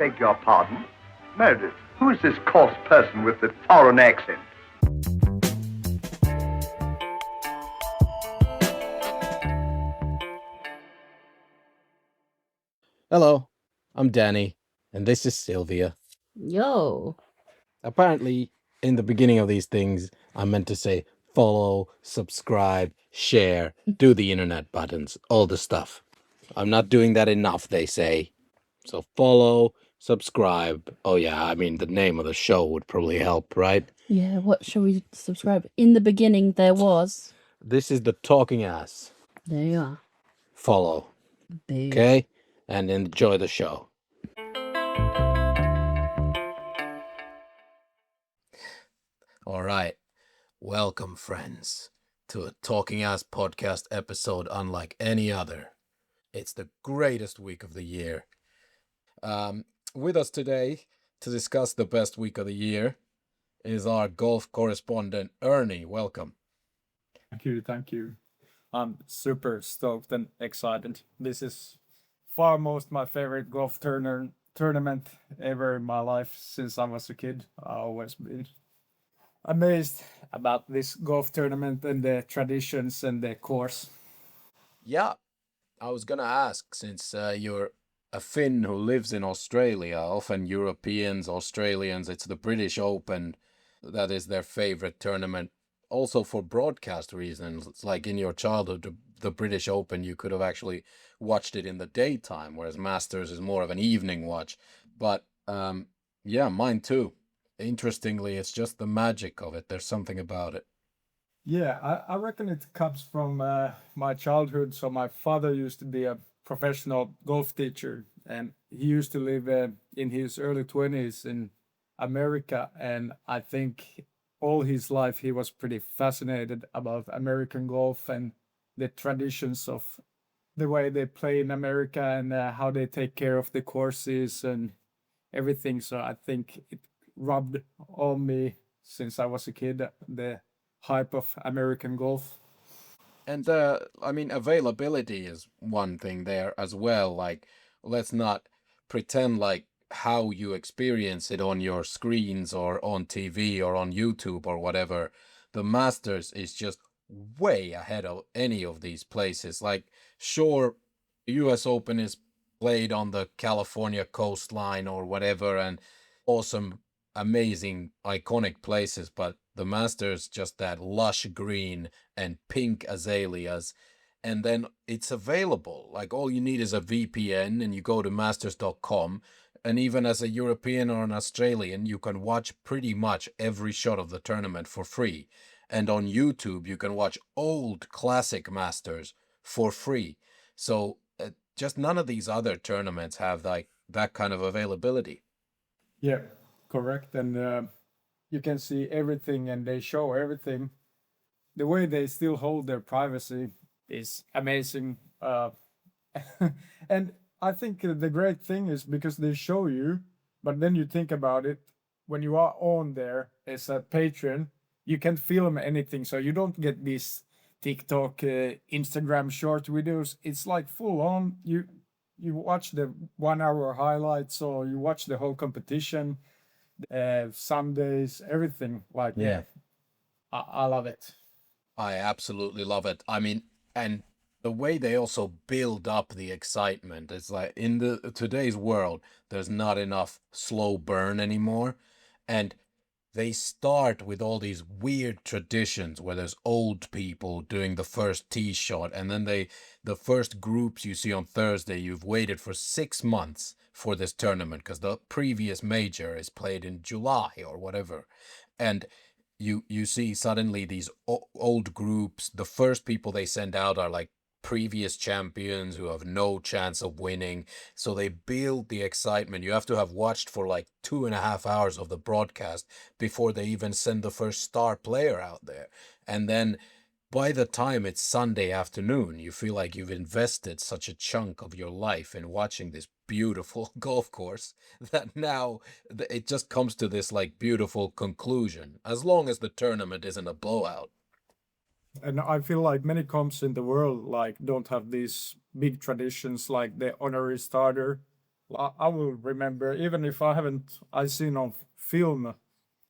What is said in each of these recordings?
Beg your pardon? Meredith, who is this coarse person with the foreign accent? Hello, I'm Danny, and this is Sylvia. Yo. Apparently, in the beginning of these things, I meant to say follow, subscribe, share, do the internet buttons, all the stuff. I'm not doing that enough, they say. So follow, subscribe. Oh yeah, I mean, the name of the show would probably help, right? Yeah, what shall we subscribe? In the beginning, there was. This is the Talking Ass. There you are. Follow, Boo. okay? And enjoy the show. All right. Welcome, friends, to a Talking Ass podcast episode unlike any other. It's the greatest week of the year. With us today to discuss the best week of the year is our golf correspondent, Ernie. Welcome. Thank you. I'm super stoked and excited. This is far most my favorite golf tournament ever in my life since I was a kid. I've always been amazed about this golf tournament and the traditions and the course. Yeah, I was gonna ask, since you're a Finn who lives in Australia, often Europeans, Australians, it's the British Open that is their favorite tournament. Also for broadcast reasons, it's like in your childhood, the British Open, you could have actually watched it in the daytime, whereas Masters is more of an evening watch. But yeah, mine too. Interestingly, it's just the magic of it. There's something about it. Yeah, I reckon it comes from my childhood. So my father used to be a professional golf teacher, and he used to live in his early 20s in America. And I think all his life he was pretty fascinated about American golf and the traditions of the way they play in America and how they take care of the courses and everything. So I think it rubbed on me since I was a kid, the hype of American golf. And I mean, availability is one thing there as well. Like, let's not pretend like how you experience it on your screens or on TV or on YouTube or whatever. The Masters is just way ahead of any of these places. Like, sure, US Open is played on the California coastline or whatever, and awesome, amazing, iconic places, but the Masters just that lush green and pink azaleas, and then it's available. Like, all you need is a VPN and you go to masters.com, and even as a European or an Australian, you can watch pretty much every shot of the tournament for free. And on YouTube, you can watch old classic Masters for free. So just none of these other tournaments have like that kind of availability. Yeah, correct. And you can see everything and they show everything. The way they still hold their privacy is amazing. And I think the great thing is because they show you, but then you think about it, when you are on there as a patron, you can't film anything. So you don't get these TikTok, Instagram short videos. It's like full on. You watch the 1 hour highlights or you watch the whole competition, Sundays, everything. Like, Yeah. I love it. I absolutely love it. I mean, and the way they also build up the excitement, it's like in the today's world, there's not enough slow burn anymore. And they start with all these weird traditions where there's old people doing the first tee shot, and then the first groups you see on Thursday, you've waited for 6 months for this tournament because the previous major is played in July or whatever. And you see suddenly these old groups, the first people they send out are like previous champions who have no chance of winning. So they build the excitement. You have to have watched for like 2.5 hours of the broadcast before they even send the first star player out there. And then by the time it's Sunday afternoon, you feel like you've invested such a chunk of your life in watching this beautiful golf course that now it just comes to this like beautiful conclusion, as long as the tournament isn't a blowout. And I feel like many comps in the world like don't have these big traditions like the honorary starter. I will remember, even if I seen on film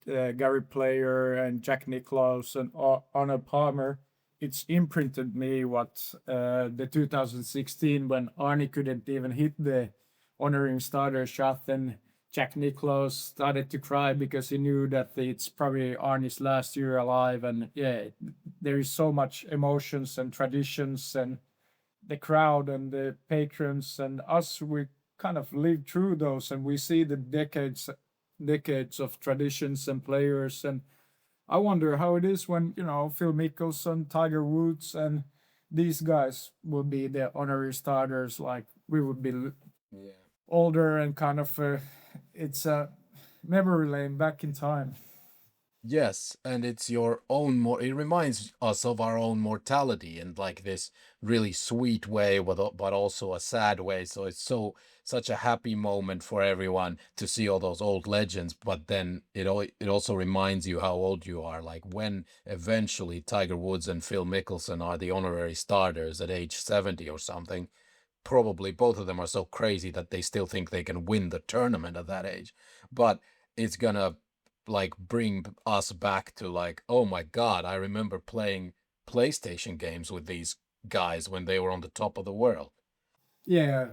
Gary Player and Jack Nicklaus and Arnold Palmer. It's imprinted me what the 2016 when Arnie couldn't even hit the honoring starter shot, and Jack Nicklaus started to cry because he knew that it's probably Arnie's last year alive. And yeah, there is so much emotions and traditions, and the crowd and the patrons and us, we kind of live through those, and we see the decades of traditions and players. And I wonder how it is when, Phil Mickelson, Tiger Woods, and these guys will be the honorary starters. Like, we would be older and kind of it's a memory lane back in time. Yes, and it's your own it reminds us of our own mortality in like this really sweet way, but also a sad way. So it's such a happy moment for everyone to see all those old legends, but then it also reminds you how old you are. Like when eventually Tiger Woods and Phil Mickelson are the honorary starters at age 70 or something. Probably both of them are so crazy that they still think they can win the tournament at that age. But it's gonna like bring us back to like, oh my God, I remember playing PlayStation games with these guys when they were on the top of the world. Yeah,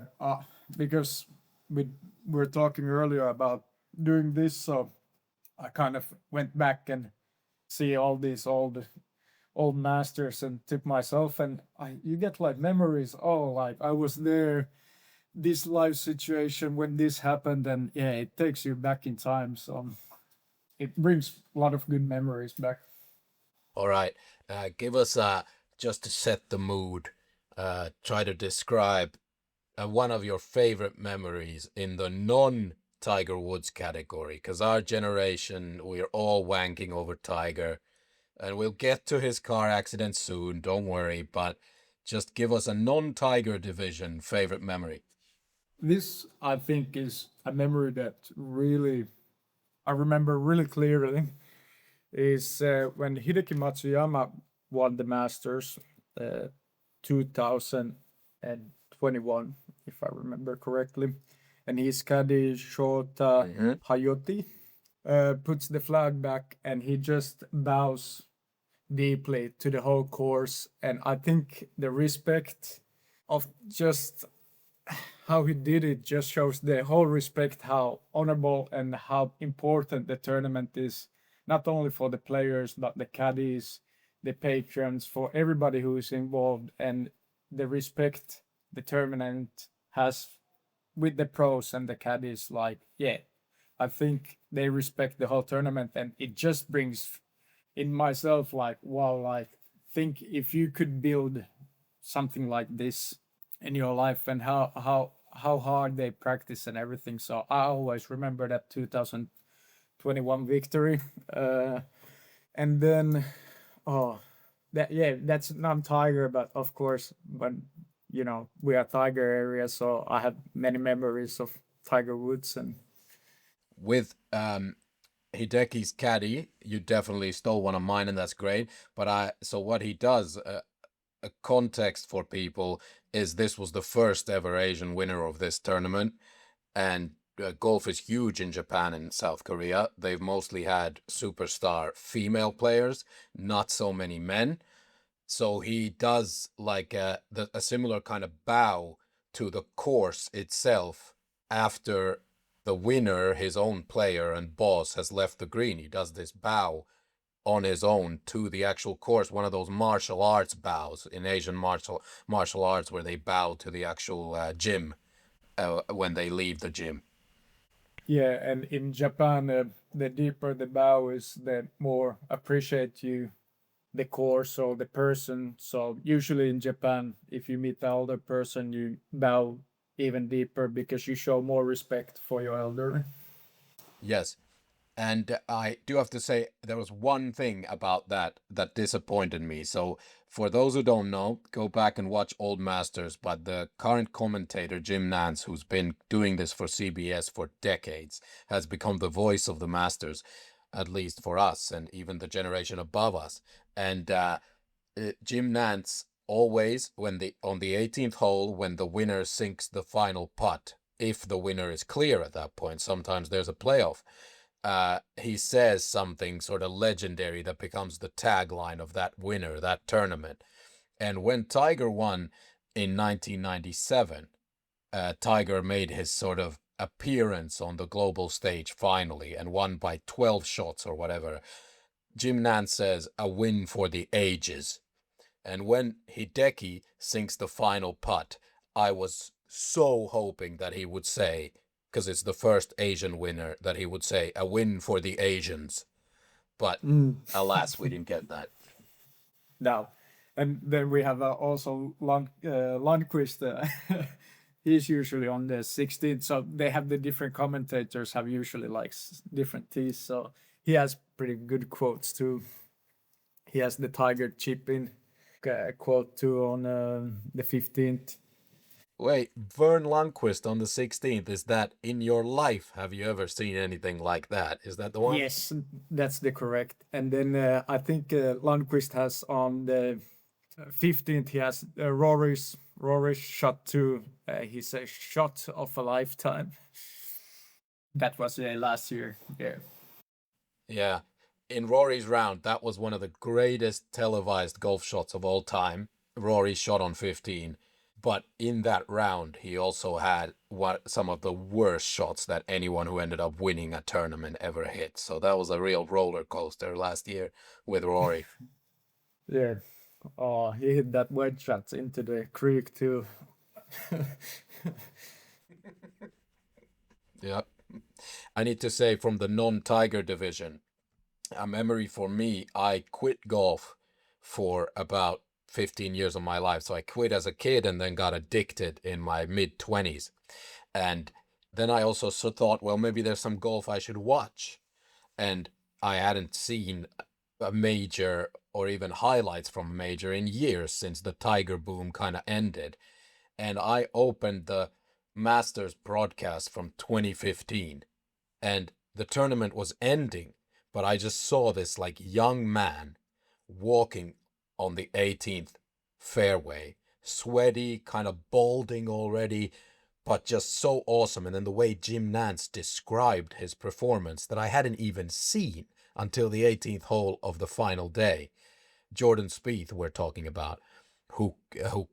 because we were talking earlier about doing this, so I kind of went back and see all these old masters and tip myself, and you get like memories. Oh, like I was there, this life situation when this happened, and yeah, it takes you back in time. So it brings a lot of good memories back. All right, give us just to set the mood. Try to describe one of your favorite memories in the non-Tiger Woods category, because our generation, we're all wanking over Tiger, and we'll get to his car accident soon, don't worry, but just give us a non-Tiger division favorite memory. This, I think, is a memory that really I remember really clearly. Is when Hideki Matsuyama won the Masters 2021, if I remember correctly. And his caddy, Shota Hayoti, puts the flag back, and he just bows deeply to the whole course. And I think the respect of just how he did it just shows the whole respect, how honorable and how important the tournament is, not only for the players, but the caddies, the patrons, for everybody who is involved, and the respect the tournament has with the pros and the caddies. Like, yeah, I think they respect the whole tournament, and it just brings in myself like, wow, like think if you could build something like this in your life, and how hard they practice and everything. So I always remember that 2021 victory. And then that's non-Tiger, but of course when we are Tiger area, so I have many memories of Tiger Woods. And With Hideki's caddy, you definitely stole one of mine, and that's great. But so what he does, a context for people, is this was the first ever Asian winner of this tournament, and golf is huge in Japan and South Korea. They've mostly had superstar female players, not so many men. So he does like a similar kind of bow to the course itself after the winner, his own player and boss, has left the green. He does this bow on his own to the actual course, one of those martial arts bows in Asian martial arts where they bow to the actual gym when they leave the gym. yeah, and in Japan, the deeper the bow is, the more appreciate you the course or the person. So usually in Japan, if you meet the elder person, you bow even deeper because you show more respect for your elder. Yes. And I do have to say, there was one thing about that disappointed me. So for those who don't know, go back and watch Old Masters. But the current commentator, Jim Nantz, who's been doing this for CBS for decades, has become the voice of the Masters, at least for us and even the generation above us. And Jim Nantz always, on the 18th hole, when the winner sinks the final putt if the winner is clear at that point, sometimes there's a playoff. He says something sort of legendary that becomes the tagline of that winner, that tournament. And when Tiger won in 1997, Tiger made his sort of appearance on the global stage finally and won by 12 shots or whatever. Jim Nantz says, a win for the ages. And when Hideki sinks the final putt, I was so hoping that he would say, because it's the first Asian winner, that he would say, a win for the Asians. But alas, we didn't get that. No. And then we have also Lundqvist. He's usually on the 16th, so they have the different commentators have usually like different tees. So he has pretty good quotes too. He has the Tiger chip in quote too on the 15th. Wait, Vern Lundqvist on the 16th, is that in your life? Have you ever seen anything like that? Is that the one? Yes, that's the correct. And then I think Lundqvist has on the 15th, he has Rory's shot too. He's a shot of a lifetime. That was last year. Yeah. Yeah. In Rory's round, that was one of the greatest televised golf shots of all time. Rory shot on 15. But in that round, he also had some of the worst shots that anyone who ended up winning a tournament ever hit. So that was a real roller coaster last year with Rory. Yeah. Oh, he hit that wedge shot into the creek too. Yeah. I need to say, from the non-Tiger division, a memory for me, I quit golf for about 15 years of my life. So I quit as a kid and then got addicted in my mid-20s. And then I also thought, well, maybe there's some golf I should watch. And I hadn't seen a major or even highlights from a major in years since the Tiger boom kind of ended. And I opened the Masters broadcast from 2015 and the tournament was ending, but I just saw this like young man walking on the 18th fairway, sweaty, kind of balding already, but just so awesome. And then the way Jim Nantz described his performance that I hadn't even seen until the 18th hole of the final day. Jordan Spieth we're talking about, who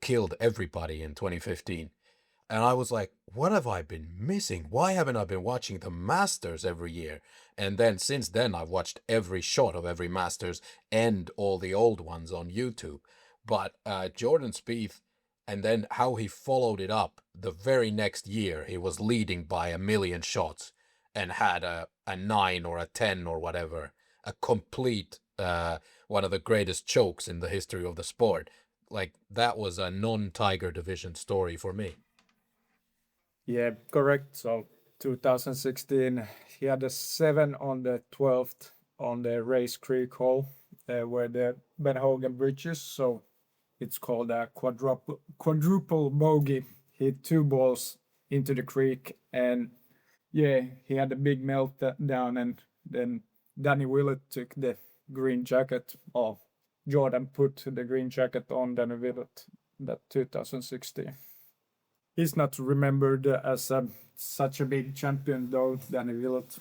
killed everybody in 2015. And I was like, what have I been missing? Why haven't I been watching the Masters every year? And then since then, I've watched every shot of every Masters and all the old ones on YouTube. But Jordan Spieth, and then how he followed it up the very next year, he was leading by 1 million shots and had a 9 or a 10 or whatever, a complete one of the greatest chokes in the history of the sport. Like, that was a non-Tiger division story for me. Yeah, correct. So 2016, he had a 7 on the 12th on the Race Creek hole where the Ben Hogan bridges. So it's called a quadruple bogey. He hit 2 balls into the creek, and yeah, he had a big meltdown, and then Danny Willett took the green jacket. Oh, Jordan put the green jacket on Danny Willett that 2016. He's not remembered as such a big champion, though, Danny Willett.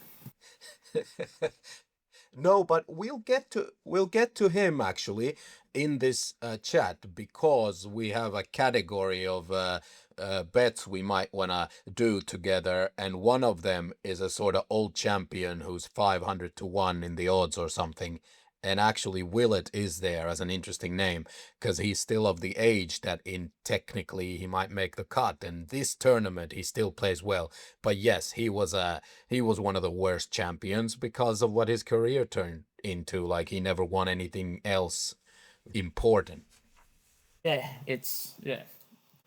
No, but we'll get to him actually in this chat, because we have a category of bets we might want to do together, and one of them is a sort of old champion who's 500 to 1 in the odds or something. And actually, Willett is there as an interesting name because he's still of the age that technically he might make the cut. And this tournament, he still plays well. But yes, he was one of the worst champions because of what his career turned into. Like, he never won anything else important. Yeah,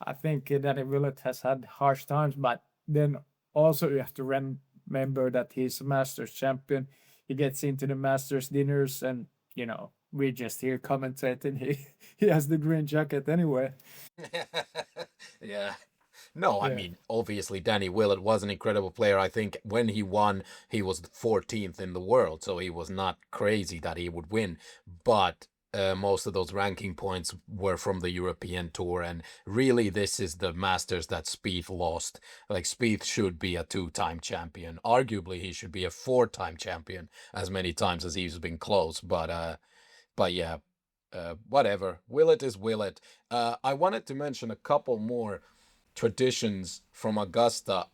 I think Danny Willett has had harsh times, but then also you have to remember that he's a Masters champion. He gets into the Masters dinners, and we just here commentating. He has the green jacket anyway. Yeah. No, I mean, obviously Danny Willett was an incredible player. I think when he won, he was 14th in the world, so he was not crazy that he would win. But most of those ranking points were from the European Tour, and really this is the Masters that Spieth lost. Like, Spieth should be a 2-time champion. Arguably, he should be a 4-time champion as many times as he's been close. But yeah, whatever. Will it is will it. I wanted to mention a couple more traditions from Augusta,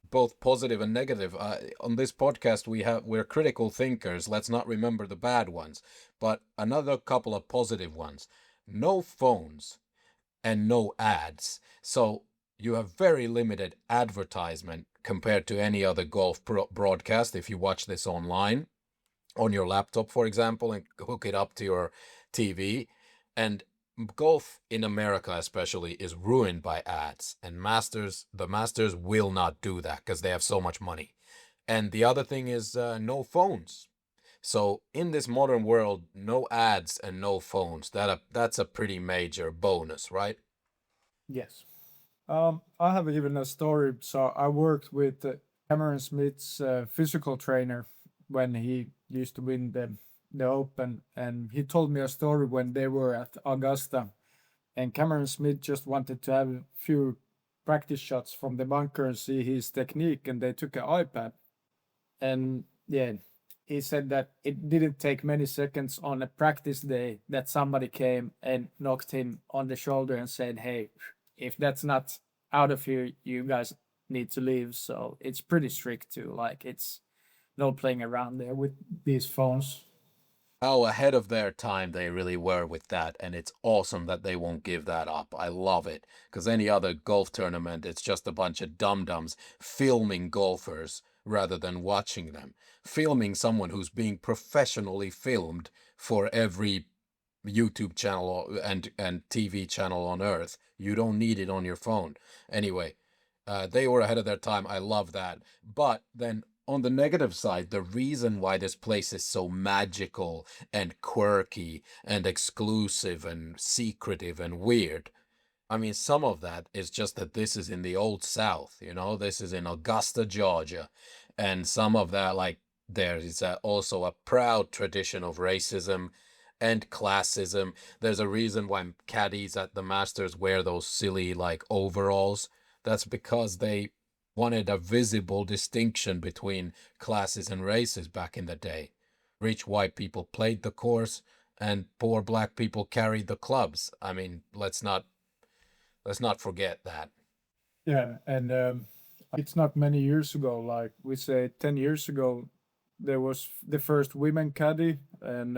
both positive and negative. On this podcast, we're critical thinkers. Let's not remember the bad ones, but another couple of positive ones. No phones and no ads. So you have very limited advertisement compared to any other golf broadcast. If you watch this online on your laptop, for example, and hook it up to your TV, and golf in America especially is ruined by ads, and the Masters will not do that because they have so much money. And the other thing is no phones. So in this modern world, no ads and no phones. That's a pretty major bonus, right? Yes. I have even a story. So I worked with Cameron Smith's physical trainer when he used to win the Open, and he told me a story when they were at Augusta, and Cameron Smith just wanted to have a few practice shots from the bunker and see his technique, and they took an iPad, and yeah, he said that it didn't take many seconds on a practice day that somebody came and knocked him on the shoulder and said, "Hey, if that's not out of here, you guys need to leave." So it's pretty strict too. Like, it's no playing around there with these phones. How ahead of their time they really were with that, and it's awesome that they won't give that up. I love it, because any other golf tournament, it's just a bunch of dum-dums filming golfers rather than watching them. Filming someone who's being professionally filmed for every YouTube channel and TV channel on earth. You don't need it on your phone. Anyway, they were ahead of their time. I love that. But then on the negative side, the reason why this place is so magical and quirky and exclusive and secretive and weird, I mean, some of that is just that this is in the Old South, this is in Augusta, Georgia. And some of that, like, there is also a proud tradition of racism and classism. There's a reason why caddies at the Masters wear those silly, like, overalls. That's because they wanted a visible distinction between classes and races back in the day. Rich white people played the course, and poor black people carried the clubs. I mean, let's not forget that. Yeah, and it's not many years ago, like we say 10 years ago, there was the first women caddy, and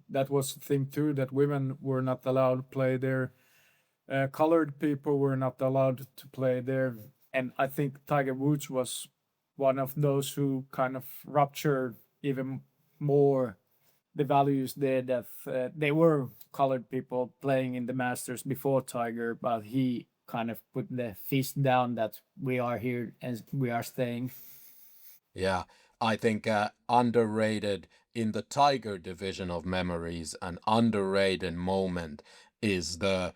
that was the thing too, that women were not allowed to play there. Colored people were not allowed to play there. And I think Tiger Woods was one of those who kind of ruptured even more the values there, that they were colored people playing in the Masters before Tiger, but he kind of put the fist down that we are here and we are staying. Yeah, I think underrated in the Tiger division of memories, an underrated moment is the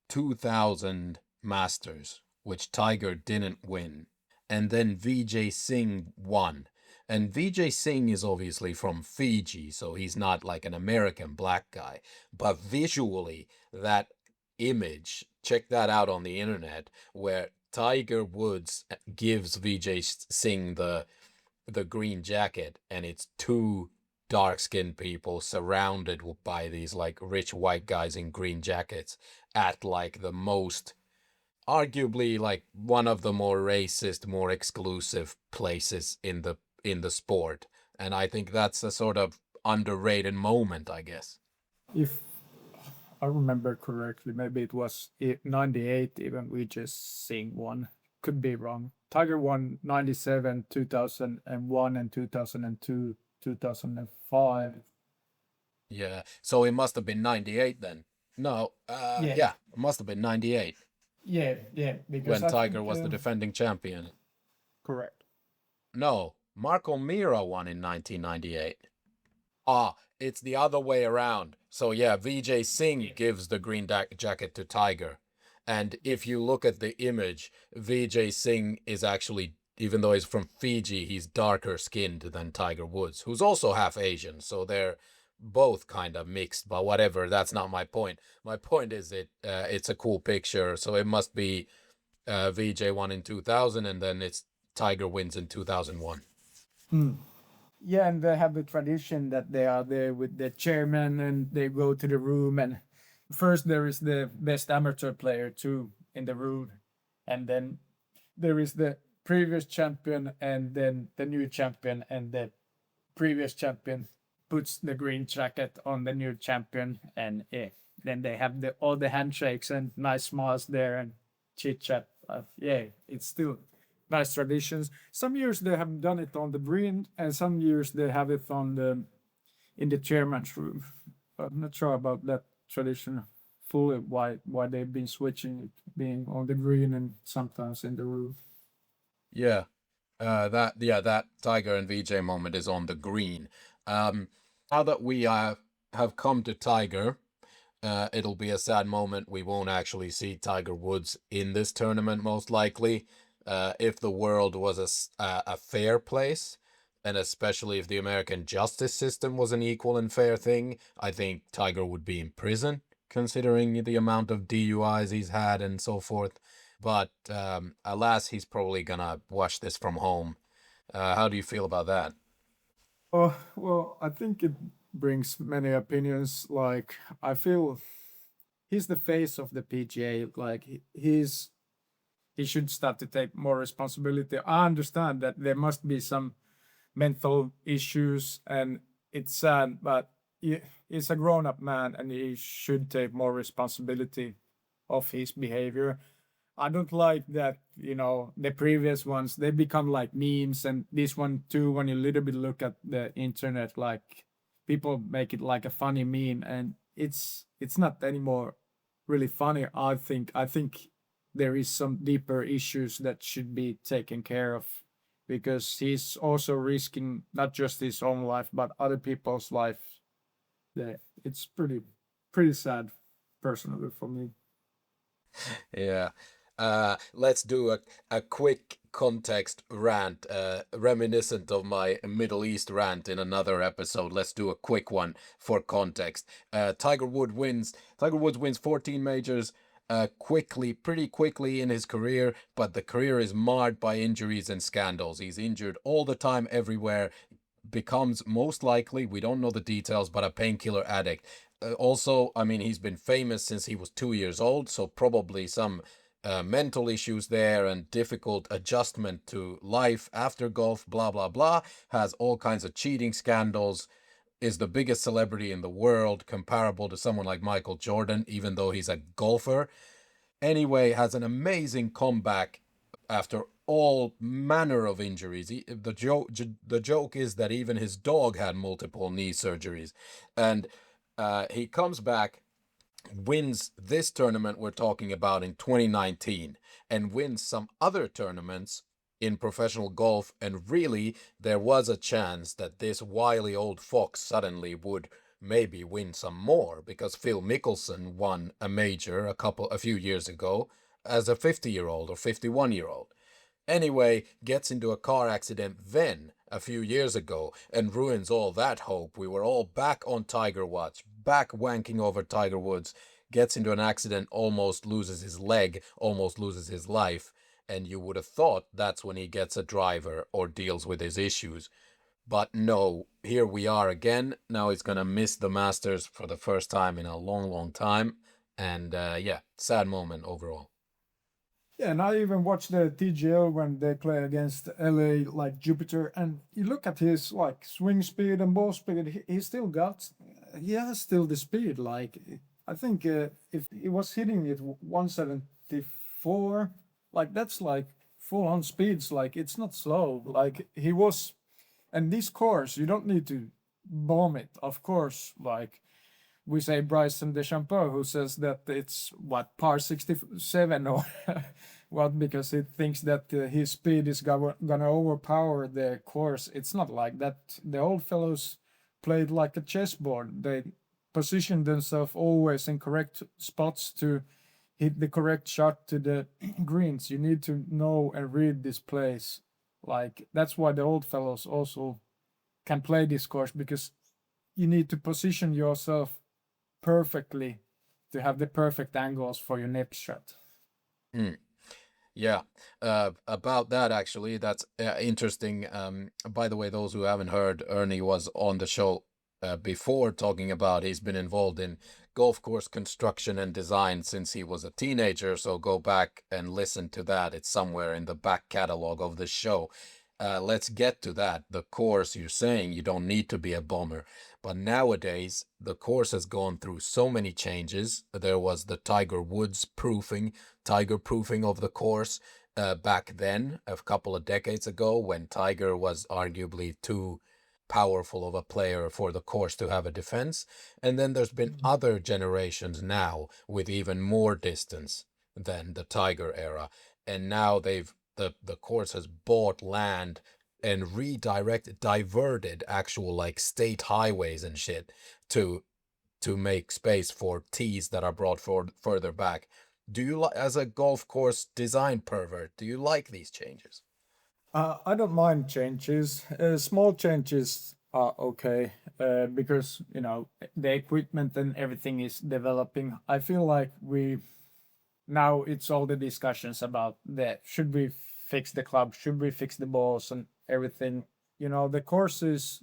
2000 Masters, which Tiger didn't win, and then Vijay Singh won. And Vijay Singh is obviously from Fiji, so he's not like an American black guy. But visually, that image, check that out on the internet, where Tiger Woods gives Vijay Singh the green jacket, and it's two dark-skinned people surrounded by these like rich white guys in green jackets at like the most, arguably like one of the more racist, more exclusive places in the sport. And I think that's a sort of underrated moment, I guess. If I remember correctly, maybe it was 98 even, we just sing one. Could be wrong. Tiger won 97, 2001, and 2002, 2005. Yeah, so it must have been 98 then. No, yeah, it must have been 98. Yeah, because when Tiger was the defending champion. Correct. No, Marco Mira won in 1998. It's the other way around. So yeah, Vijay Singh gives the green jacket to Tiger. And if you look at the image, Vijay Singh is actually, even though he's from Fiji, he's darker skinned than Tiger Woods, who's also half Asian. So they're both kind of mixed, but whatever, that's not my point. My point is it's a cool picture, so it must be VJ won in 2000 and then it's Tiger wins in 2001. Yeah, and they have the tradition that they are there with the chairman and they go to the room, and first there is the best amateur player too in the room, and then there is the previous champion and then the new champion, and the previous champion puts the green jacket on the new champion, and then they have all the handshakes and nice smiles there and chit chat. It's still nice traditions. Some years they have done it on the green, and some years they have it in the chairman's room. I'm not sure about that tradition fully. Why they've been switching it, being on the green and sometimes in the room. Yeah, that Tiger and VJ moment is on the green. Now that we have come to Tiger, it'll be a sad moment. We won't actually see Tiger Woods in this tournament, most likely. If the world was a fair place, and especially if the American justice system was an equal and fair thing, I think Tiger would be in prison, considering the amount of DUIs he's had and so forth. But alas, he's probably gonna watch this from home. How do you feel about that? Oh, well, I think it brings many opinions. Like, I feel he's the face of the PGA. Like, he should start to take more responsibility. I understand that there must be some mental issues, and it's sad, but he's a grown-up man and he should take more responsibility of his behavior. I don't like that, the previous ones, they become like memes, and this one too, when you little bit look at the internet, like people make it like a funny meme, and it's not anymore really funny. I think there is some deeper issues that should be taken care of, because he's also risking not just his own life but other people's life. It's pretty sad personally for me. Yeah. Let's do a quick context rant, reminiscent of my Middle East rant in another episode. Let's do a quick one for context. Tiger Woods wins 14 majors pretty quickly in his career, but the career is marred by injuries and scandals. He's injured all the time, everywhere. Becomes most likely, we don't know the details, but a painkiller addict. Also, I mean, he's been famous since he was 2 years old, so probably some mental issues there and difficult adjustment to life after golf, blah, blah, blah. Has all kinds of cheating scandals. Is the biggest celebrity in the world, comparable to someone like Michael Jordan, even though he's a golfer. Anyway, has an amazing comeback after all manner of injuries. The joke is that even his dog had multiple knee surgeries. And he comes back, wins this tournament we're talking about in 2019, and wins some other tournaments in professional golf, and really there was a chance that this wily old fox suddenly would maybe win some more, because Phil Mickelson won a major a few years ago as a 50-year-old or 51-year-old. Anyway, gets into a car accident then a few years ago and ruins all that hope. We were all back on Tiger watch, back wanking over Tiger Woods, gets into an accident, almost loses his leg, almost loses his life. And you would have thought that's when he gets a driver or deals with his issues. But no, here we are again. Now he's going to miss the Masters for the first time in a long, long time. And sad moment overall. Yeah, and I even watched the TGL when they play against LA, like Jupiter, and you look at his like swing speed and ball speed. He has still the speed. Like, I think if he was hitting it 174, like that's like full on speeds. Like, it's not slow. Like he was, and this course you don't need to bomb it. Of course, like we say Bryson DeChambeau, who says that it's par 67 or what, because he thinks that his speed is gonna overpower the course. It's not like that. The old fellows played like a chessboard. They positioned themselves always in correct spots to hit the correct shot to the greens. You need to know and read this place. Like, that's why the old fellows also can play this course, because you need to position yourself perfectly to have the perfect angles for your next shot. Mm. Yeah, about that actually, that's interesting. By the way, those who haven't heard, Ernie was on the show before talking about he's been involved in golf course construction and design since he was a teenager. So go back and listen to that. It's somewhere in the back catalog of the show. Let's get to that. The course, you're saying you don't need to be a bomber, but nowadays the course has gone through so many changes. There was the Tiger Woods tiger proofing of the course back then, a couple of decades ago, when Tiger was arguably too powerful of a player for the course to have a defense. And then there's been other generations now with even more distance than the Tiger era. And now the course has bought land and diverted actual like state highways and shit to make space for tees that are brought further back. Do you, as a golf course design pervert, do you like these changes? I don't mind changes. Small changes are okay because the equipment and everything is developing. I feel like now it's all the discussions about that. Should we fix the club? Should we fix the balls and everything? The courses,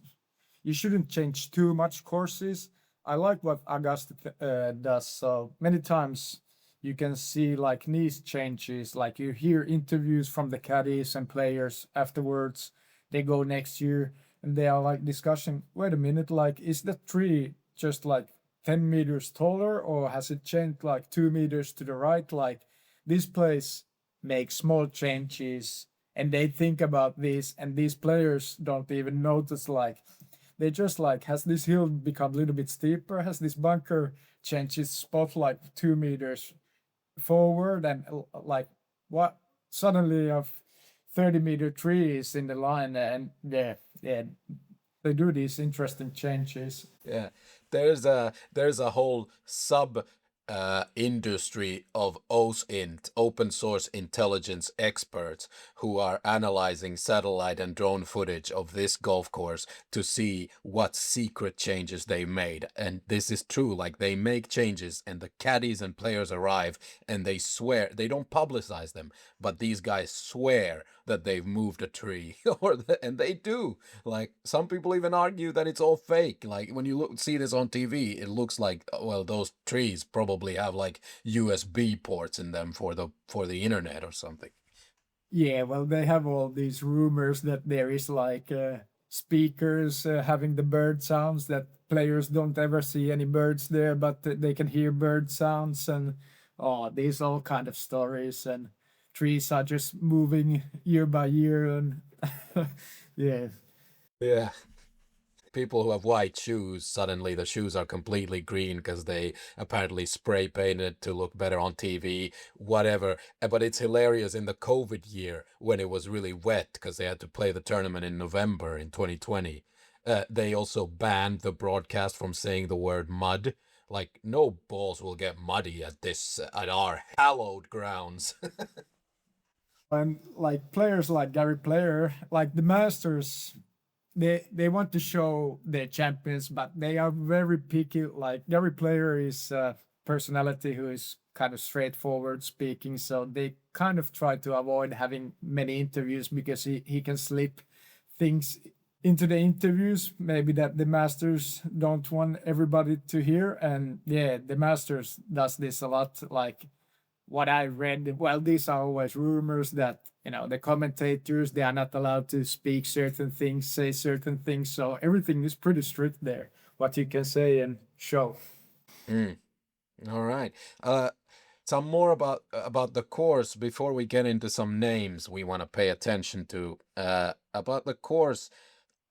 you shouldn't change too much courses. I like what Augusta does. So many times you can see like niche changes, like you hear interviews from the caddies and players afterwards. They go next year and they are like discussing, wait a minute, like is the tree just like 10 meters taller or has it changed like 2 meters to the right? Like this place makes small changes and they think about this, and these players don't even notice, like they just like, has this hill become a little bit steeper? Has this bunker changed its spot like 2 meters forward? And like what, suddenly of 30-meter trees in the line, and yeah, they do these interesting changes. Yeah, there's a whole sub industry of OSINT, open source intelligence experts, who are analyzing satellite and drone footage of this golf course to see what secret changes they made. And this is true, like they make changes and the caddies and players arrive and they swear, they don't publicize them, but these guys swear that they've moved a tree and they do. Like some people even argue that it's all fake. Like when you see this on TV, it looks like, well, those trees probably have like USB ports in them for the internet or something. Yeah, well, they have all these rumors that there is like speakers having the bird sounds, that players don't ever see any birds there, but they can hear bird sounds, and these all kind of stories, and trees are just moving year by year, and yeah. Yeah. People who have white shoes, suddenly the shoes are completely green because they apparently spray painted to look better on TV, whatever. But it's hilarious in the COVID year when it was really wet because they had to play the tournament in November in 2020. They also banned the broadcast from saying the word mud. Like, no balls will get muddy at our hallowed grounds. And like players like Gary Player, like the Masters, they want to show their champions, but they are very picky. Like Gary Player is a personality who is kind of straightforward speaking, so they kind of try to avoid having many interviews because he can slip things into the interviews, maybe that the Masters don't want everybody to hear. And yeah, the Masters does this a lot. Like what I read, well, these are always rumors that, the commentators, they are not allowed to speak certain things, say certain things. So everything is pretty strict there, what you can say and show. All right. Some more about the course before we get into some names we want to pay attention to. About the course,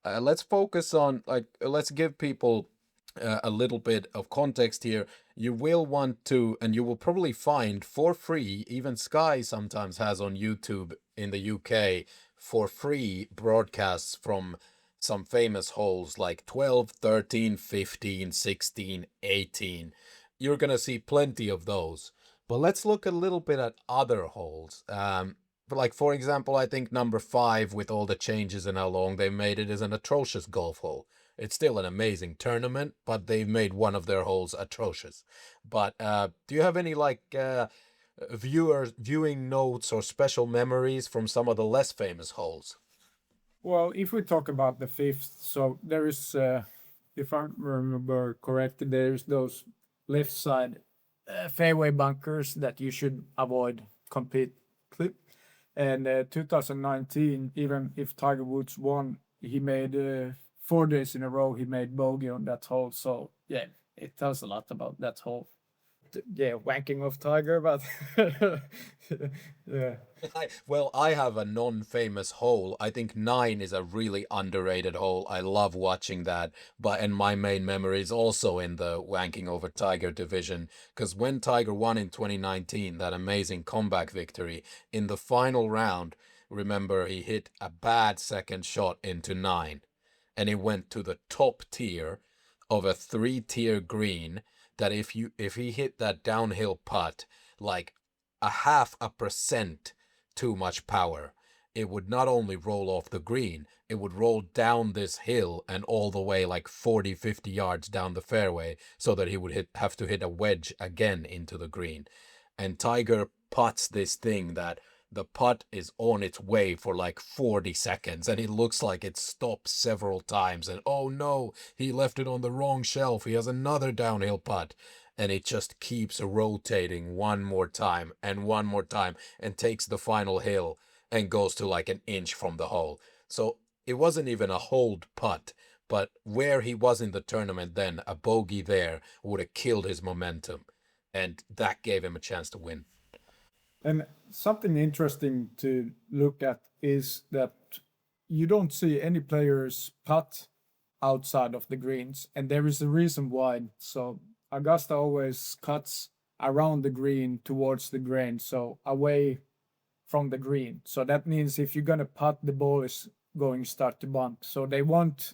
let's focus on, let's give people a little bit of context here. You will want to, and you will probably find for free, even Sky sometimes has on YouTube in the UK, for free broadcasts from some famous holes like 12, 13, 15, 16, 18. You're going to see plenty of those. But let's look a little bit at other holes. Like, for example, I think number 5, with all the changes and how long they made it, is an atrocious golf hole. It's still an amazing tournament, but they've made one of their holes atrocious. But do you have any viewing notes or special memories from some of the less famous holes? Well, if we talk about the fifth, so there is, if I remember correctly, there's those left side fairway bunkers that you should avoid completely. And 2019, even if Tiger Woods won, he made 4 days in a row, he made bogey on that hole. So, yeah, it tells a lot about that hole. Yeah, wanking of Tiger, but yeah. I have a non-famous hole. I think 9 is a really underrated hole. I love watching that. And my main memory is also in the wanking over Tiger division. Because when Tiger won in 2019, that amazing comeback victory, in the final round, remember he hit a bad second shot into 9. And it went to the top tier of a 3-tier green that if he hit that downhill putt like 0.5% too much power, it would not only roll off the green, it would roll down this hill and all the way like 40-50 yards down the fairway, so that he would have to hit a wedge again into the green. And Tiger putts this thing that the putt is on its way for like 40 seconds, and it looks like it stops several times, and oh no, he left it on the wrong shelf, he has another downhill putt, and it just keeps rotating one more time and takes the final hill and goes to like an inch from the hole. So it wasn't even a hold putt, but where he was in the tournament then, a bogey there would have killed his momentum, and that gave him a chance to win. And something interesting to look at is that you don't see any players putt outside of the greens, and there is a reason why. So Augusta always cuts around the green towards the green, so away from the green. So that means if you're gonna putt, the ball is going to start to bump. So they want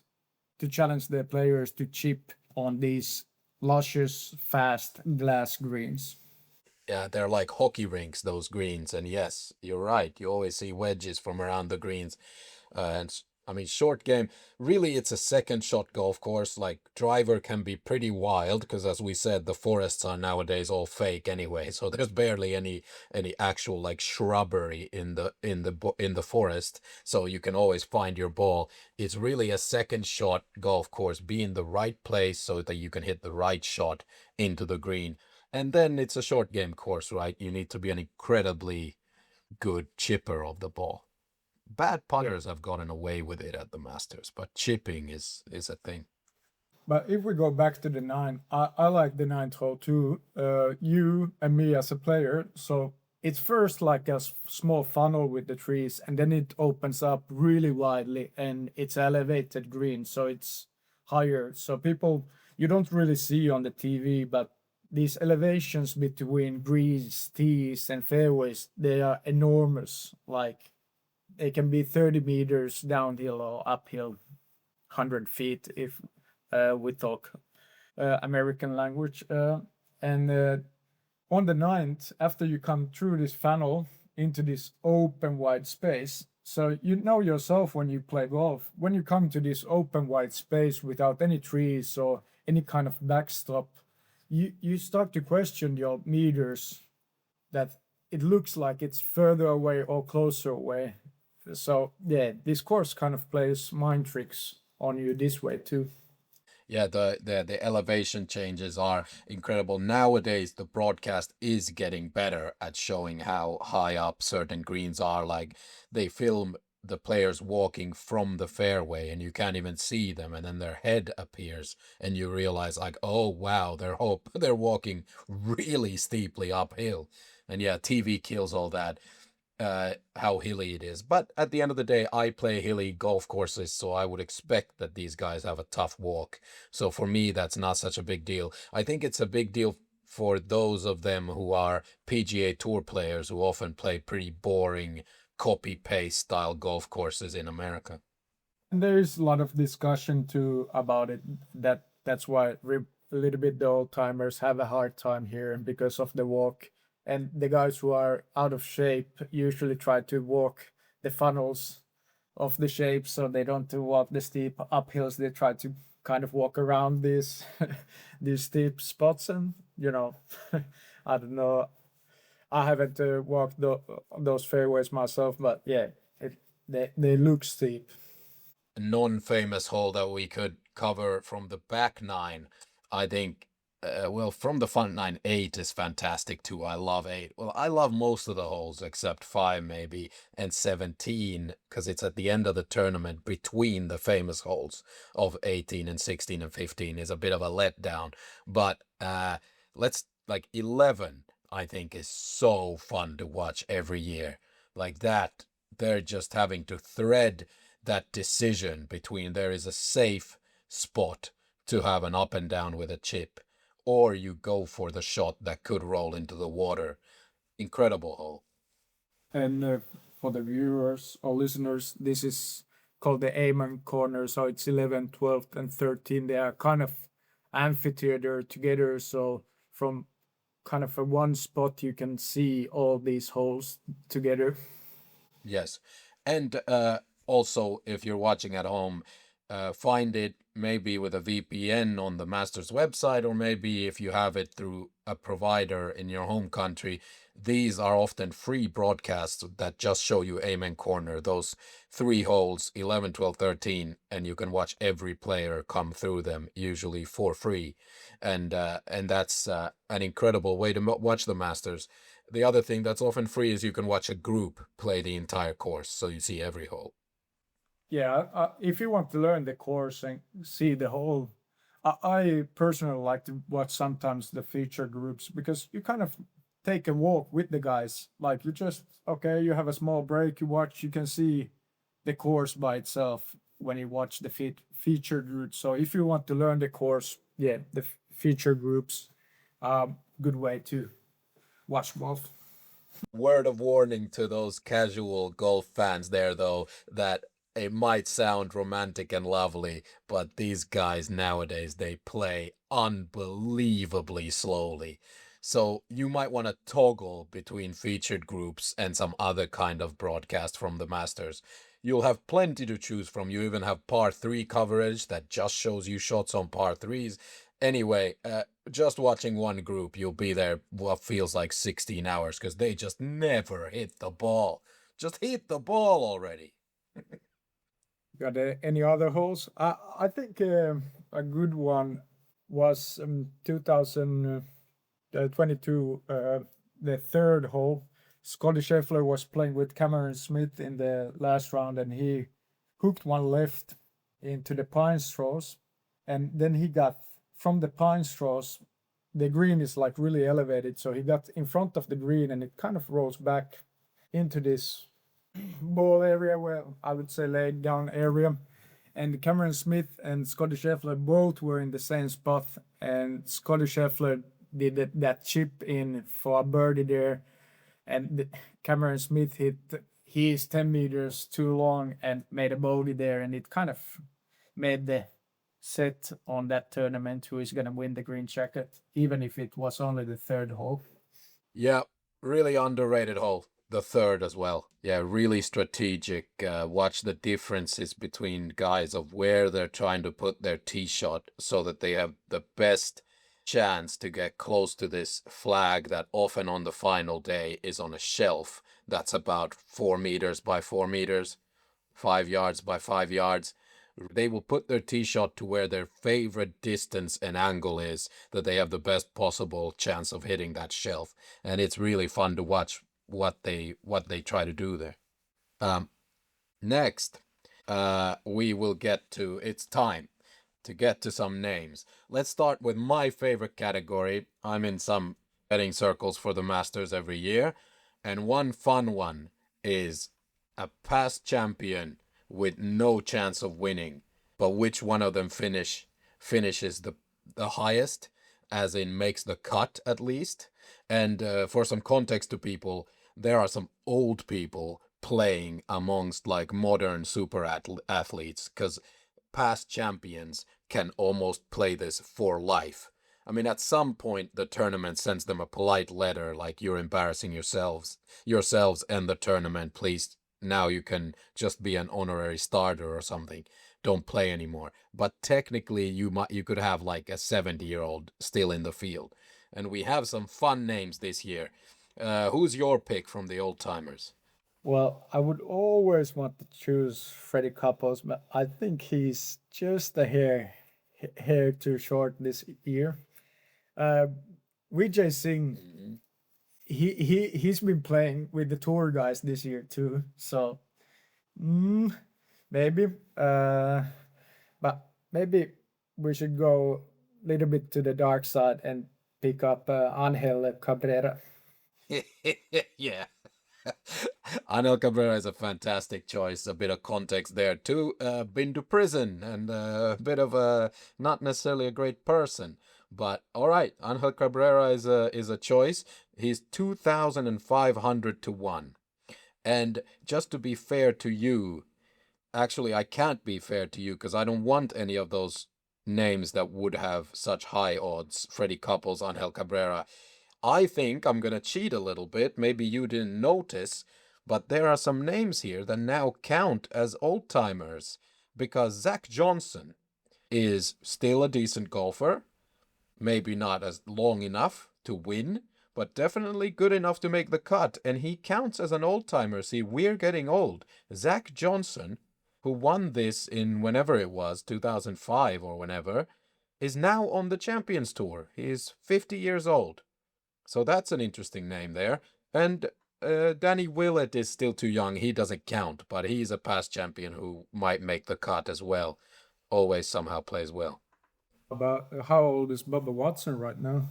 to challenge their players to chip on these luscious, fast glass greens. Yeah, they're like hockey rinks, those greens. And yes, you're right. You always see wedges from around the greens. I mean, short game, really, it's a second shot golf course. Like, driver can be pretty wild because, as we said, the forests are nowadays all fake anyway. So there's barely any actual like shrubbery in the forest. So you can always find your ball. It's really a second shot golf course. Be in the right place so that you can hit the right shot into the green. And then it's a short game course, right? You need to be an incredibly good chipper of the ball. Bad putters have gotten away with it at the Masters, but chipping is a thing. But if we go back to the 9, I like the 9th hole too. You and me as a player, so it's first like a small funnel with the trees, and then it opens up really widely, and it's elevated green, so it's higher. So people, you don't really see on the TV, but these elevations between greens, tees, and fairways, they are enormous. Like they can be 30 meters downhill or uphill, 100 feet if we talk American language. And on the 9th, after you come through this funnel into this open wide space, so you know yourself when you play golf, when you come to this open wide space without any trees or any kind of backstop, you start to question your meters, that it looks like it's further away or closer away. So yeah, this course kind of plays mind tricks on you this way too. Yeah, the elevation changes are incredible. Nowadays, the broadcast is getting better at showing how high up certain greens are. Like they film the players walking from the fairway and you can't even see them, and then their head appears and you realize like, oh wow, they're walking really steeply uphill. And yeah, TV kills all that, how hilly it is. But at the end of the day, I play hilly golf courses, so I would expect that these guys have a tough walk. So for me, that's not such a big deal. I think it's a big deal for those of them who are PGA Tour players who often play pretty boring copy-paste style golf courses in America. And there is a lot of discussion too about it. That's why a little bit the old timers have a hard time here because of the walk. And the guys who are out of shape usually try to walk the funnels of the shape, so they don't do up the steep uphills. They try to kind of walk around these these steep spots, and I don't know. I haven't walked those fairways myself, but yeah, they look steep. A non-famous hole that we could cover from the back nine, I think. Well, from the front nine, 8 is fantastic too. I love 8. Well, I love most of the holes except 5 maybe, and 17 because it's at the end of the tournament between the famous holes of 18 and 16 and 15 is a bit of a letdown. But let's like 11. I think is so fun to watch every year. Like that, they're just having to thread that decision between there is a safe spot to have an up and down with a chip, or you go for the shot that could roll into the water. Incredible hole. And for the viewers or listeners, this is called the Amen corner. So it's 11, 12, and 13. They are kind of amphitheater together. So from kind of a one spot, you can see all these holes together. Yes. And also, if you're watching at home, find it maybe with a VPN on the Masters website, or maybe if you have it through a provider in your home country. These are often free broadcasts that just show you Amen Corner, those 3 holes, 11, 12, 13, and you can watch every player come through them, usually for free. And that's an incredible way to watch the Masters. The other thing that's often free is you can watch a group play the entire course, so you see every hole. Yeah, if you want to learn the course and see the whole, I personally like to watch sometimes the feature groups, because you kind of take a walk with the guys. Like you just, okay, you have a small break, you watch, you can see the course by itself when you watch the feature groups. So if you want to learn the course, yeah, the feature groups, good way to watch both. Word of warning to those casual golf fans there, though, that it might sound romantic and lovely, but these guys nowadays, they play unbelievably slowly. So you might want to toggle between featured groups and some other kind of broadcast from the Masters. You'll have plenty to choose from. You even have par 3 coverage that just shows you shots on par 3s. Anyway, just watching one group, you'll be there what feels like 16 hours because they just never hit the ball. Just hit the ball already. Got any other holes? I think a good one was 2022, the third hole. Scottie Scheffler was playing with Cameron Smith in the last round, and he hooked one left into the pine straws, and then he got from the pine straws. The green is like really elevated, so he got in front of the green, and it kind of rolls back into this ball area, where I would say laid down area, and Cameron Smith and Scottie Scheffler both were in the same spot, and Scottie Scheffler did that chip in for a birdie there, and Cameron Smith hit his 10 meters too long and made a bogey there, and it kind of made the set on that tournament who is going to win the green jacket, even if it was only the third hole. Yeah, really underrated hole. The third as well. Yeah, really strategic. Watch the differences between guys of where they're trying to put their tee shot so that they have the best chance to get close to this flag that often on the final day is on a shelf that's about 4 meters by 4 meters, 5 yards by 5 yards. They will put their tee shot to where their favorite distance and angle is, that they have the best possible chance of hitting that shelf. And it's really fun to watch what they try to do there. Next, we will get to, it's time to get to some names. Let's start with my favorite category. I'm in some betting circles for the Masters every year, and one fun one is a past champion with no chance of winning, but which one of them finishes the highest, as in makes the cut at least. And for some context to people, there are some old people playing amongst like modern super athletes, because past champions can almost play this for life. I mean, at some point the tournament sends them a polite letter like, you're embarrassing yourselves and the tournament, please now you can just be an honorary starter or something. Don't play anymore. But technically, you could have like a 70-year-old still in the field. And we have some fun names this year. Who's your pick from the old timers? Well, I would always want to choose Freddie Couples, but I think he's just a hair too short this year. Uh, Vijay Singh, he's been playing with the tour guys this year too, so maybe. But maybe we should go a little bit to the dark side and pick up Angel Cabrera. Yeah. Arnold Cabrera is a fantastic choice. A bit of context there too. Been to prison and a bit of a not necessarily a great person. But all right, Angel Cabrera is a choice. He's 2,500 to 1. And just to be fair to you, actually I can't be fair to you because I don't want any of those names that would have such high odds. Freddie Couples, Angel Cabrera. I think I'm gonna cheat a little bit. Maybe you didn't notice, but there are some names here that now count as old timers because Zach Johnson is still a decent golfer. Maybe not as long enough to win, but definitely good enough to make the cut, and he counts as an old timer. See, we're getting old. Zach Johnson, who won this in whenever it was, 2005 or whenever, is now on the Champions Tour. He is 50 years old. So that's an interesting name there. And Danny Willett is still too young. He doesn't count, but he's a past champion who might make the cut as well. Always somehow plays well. About how old is Bubba Watson right now?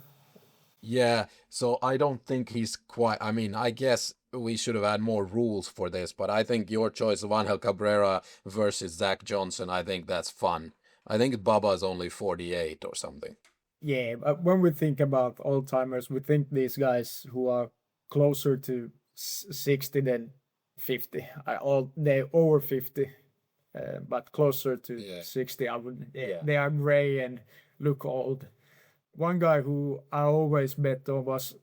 Yeah, so I don't think he's quite. I mean, I guess we should have had more rules for this, but I think your choice of Angel Cabrera versus Zach Johnson, I think that's fun. I think Bubba's only 48 or something. Yeah, but when we think about old timers, we think these guys who are closer to 60 than 50. They're over 50, but closer to 60. I would. They are gray and look old. One guy who I always bet on was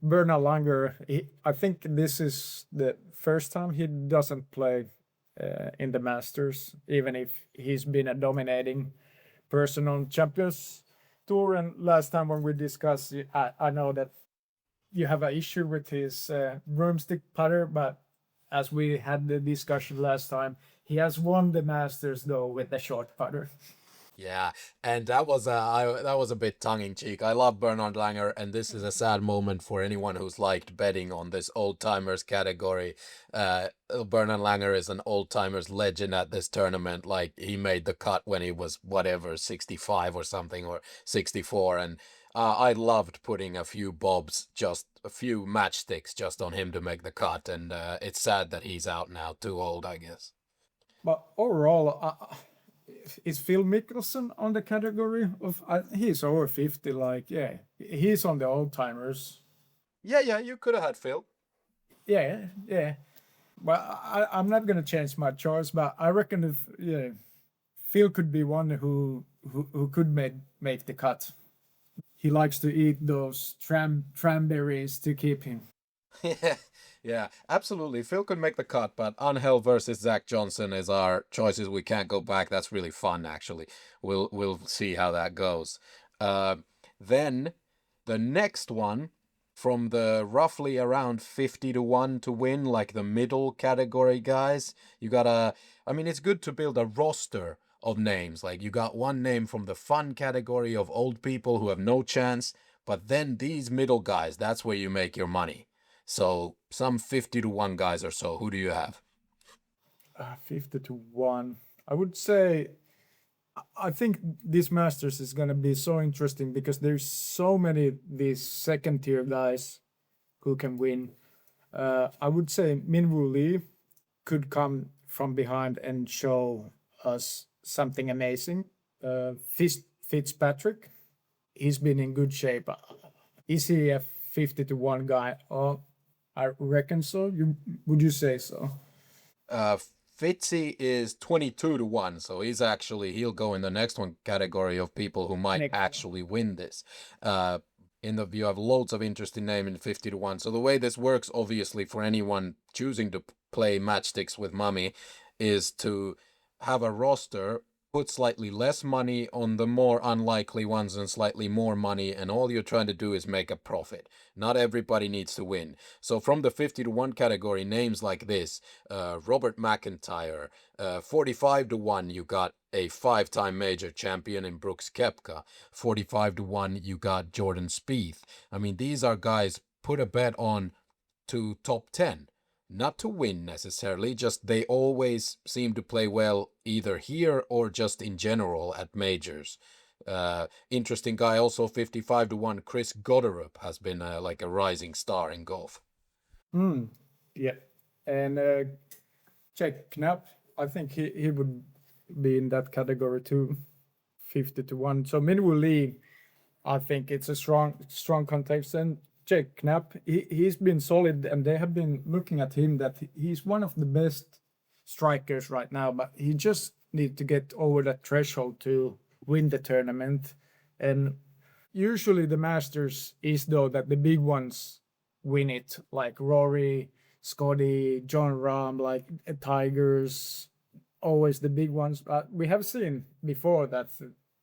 Bernard Langer. I think this is the first time he doesn't play in the Masters, even if he's been a dominating person on Champions Tour. And last time when we discussed, I know that you have an issue with his broomstick putter, but as we had the discussion last time, he has won the Masters though with the short putter. Yeah, and that was a bit tongue in cheek. I love Bernard Langer, and this is a sad moment for anyone who's liked betting on this old timers category. Bernard Langer is an old timers legend at this tournament. Like he made the cut when he was whatever 65 or something or 64, and I loved putting a few bobs, just a few matchsticks, just on him to make the cut. And it's sad that he's out now, too old, I guess. But overall, is Phil Mickelson on the category of? He's over 50. Like, yeah, he's on the old timers. Yeah, you could have had Phil. Yeah. But I'm not gonna change my choice. But I reckon if Phil could be one who could make the cut. He likes to eat those tramberries to keep him. Yeah, absolutely. Phil could make the cut, but Angel versus Zach Johnson is our choices. We can't go back. That's really fun, actually. We'll see how that goes. Then the next one, from the roughly around 50 to 1 to win, like the middle category guys, you gotta. I mean, it's good to build a roster of names. Like you got one name from the fun category of old people who have no chance, but then these middle guys, that's where you make your money. So some 50 to 1 guys or so. Who do you have? 50 to 1. I would say I think this Masters is going to be so interesting because there's so many these second tier guys who can win. I would say Minwoo Lee could come from behind and show us something amazing. Fitzpatrick, he's been in good shape. Is he a 50 to 1 guy? Oh, I reckon so. Would you say so? Fitzy is 22 to 1, so he'll go in the next one category of people who might actually win this. You have loads of interesting names in 50 to 1. So the way this works, obviously, for anyone choosing to play matchsticks with mommy is to have a roster, put slightly less money on the more unlikely ones and slightly more money, and all you're trying to do is make a profit. Not everybody needs to win. So from the 50-1 category, names like this, Robert McIntyre, 45-1, you got a 5-time major champion in Brooks Koepka. 45-1, you got Jordan Spieth. I mean, these are guys, put a bet on to top 10. Not to win necessarily, just they always seem to play well either here or just in general at majors. Interesting guy also, 55-1, Chris Goddard has been like a rising star in golf. Yeah. And Jake Knapp, I think he would be in that category too, 50-1. So Minwoo Lee, I think it's a strong context. And Jake Knapp, he's been solid, and they have been looking at him that he's one of the best strikers right now, but he just needs to get over that threshold to win the tournament. And usually the Masters is though that the big ones win it, like Rory, Scottie, Jon Rahm, like Tigers, always the big ones. But we have seen before that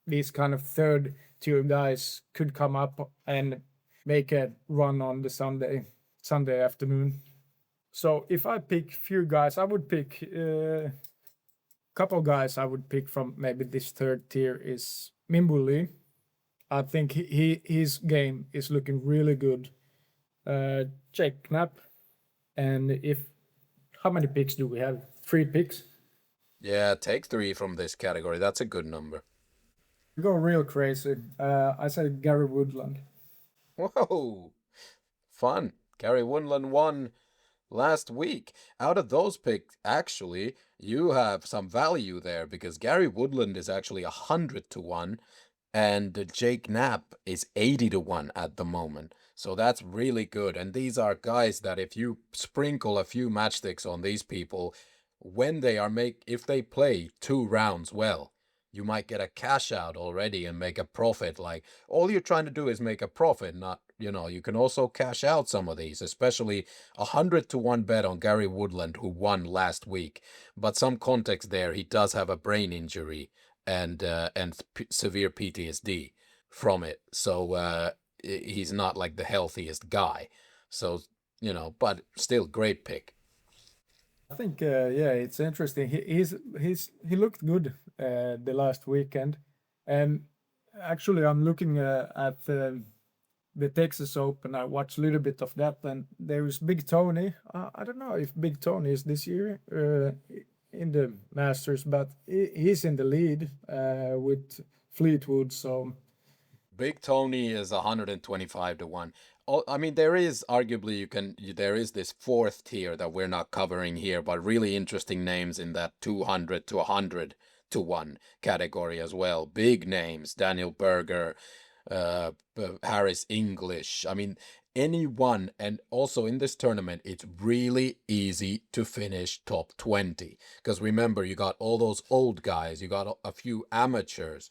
these kind of third tier guys could come up and make a run on the Sunday afternoon. So if I pick few guys, I would pick a couple guys I would pick from maybe this third tier is Minwoo Lee. I think his game is looking really good. Jake Knapp. And how many picks do we have? 3 picks? Yeah, take 3 from this category. That's a good number. Go real crazy. I say Gary Woodland. Whoa, fun. Gary Woodland won last week. Out of those picks, actually, you have some value there because Gary Woodland is actually 100-1 and Jake Knapp is 80-1 at the moment. So that's really good. And these are guys that if you sprinkle a few matchsticks on these people, when they if they play 2 rounds well, you might get a cash out already and make a profit. Like, all you're trying to do is make a profit, not, you can also cash out some of these, especially 100-1 bet on Gary Woodland, who won last week. But some context there, he does have a brain injury and severe PTSD from it. So he's not like the healthiest guy. So, but still great pick. I think it's interesting. He looked good the last weekend, and actually I'm looking at the Texas Open. I watched a little bit of that, and there is Big Tony. I don't know if Big Tony is this year in the Masters, but he's in the lead with Fleetwood. So Big Tony is 125-1. I mean, there is arguably there is this 4th tier that we're not covering here, but really interesting names in that 200-100-1 category as well. Big names, Daniel Berger, Harris English. I mean, anyone, and also in this tournament, it's really easy to finish top 20. Because remember, you got all those old guys, you got a few amateurs.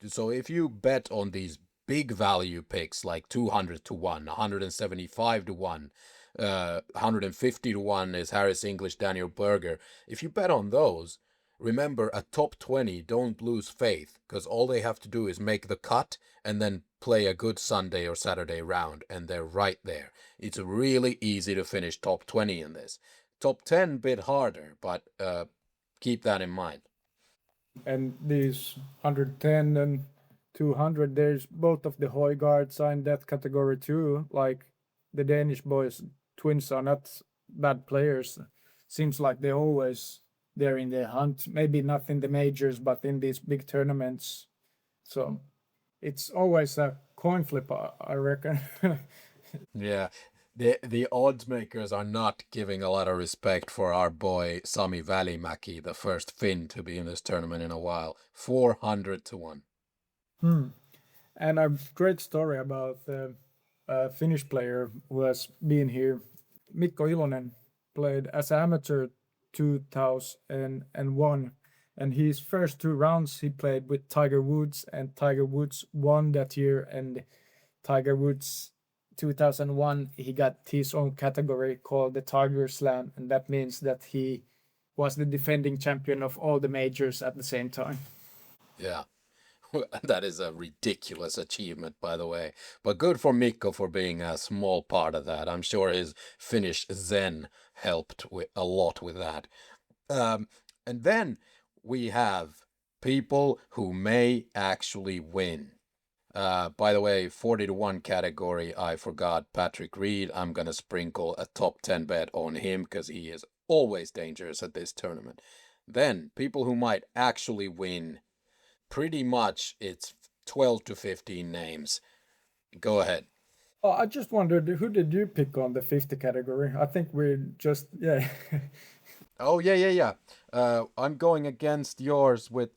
So if you bet on these big value picks like 200-1, 175-1, 150-1 is Harris English, Daniel Berger. If you bet on those, remember a top 20, don't lose faith, because all they have to do is make the cut and then play a good Sunday or Saturday round, and they're right there. It's really easy to finish top 20 in this. Top 10 bit harder, but keep that in mind. And these 110 and 200, there's both of the Højgaards are in that category too. Like the Danish boys, twins are not bad players. Seems like they're always there in the hunt. Maybe not in the majors, but in these big tournaments. So it's always a coin flip, I reckon. Yeah. The odds makers are not giving a lot of respect for our boy Sami Välimäki, the first Finn to be in this tournament in a while. 400-1. And a great story about the Finnish player who has been here. Mikko Ilonen played as amateur 2001, and his first 2 rounds he played with Tiger Woods, and Tiger Woods won that year, and Tiger Woods 2001, he got his own category called the Tiger Slam, and that means that he was the defending champion of all the majors at the same time. Yeah. That is a ridiculous achievement, by the way. But good for Mikko for being a small part of that. I'm sure his Finnish Zen helped a lot with that. And then we have people who may actually win. By the way, 40-1 category, I forgot Patrick Reed. I'm going to sprinkle a top 10 bet on him because he is always dangerous at this tournament. Then, people who might actually win, pretty much it's 12 to 15 names. Go ahead. Oh, I just wondered, who did you pick on the 50 category? I think we just, yeah. Oh, yeah. I'm going against yours with...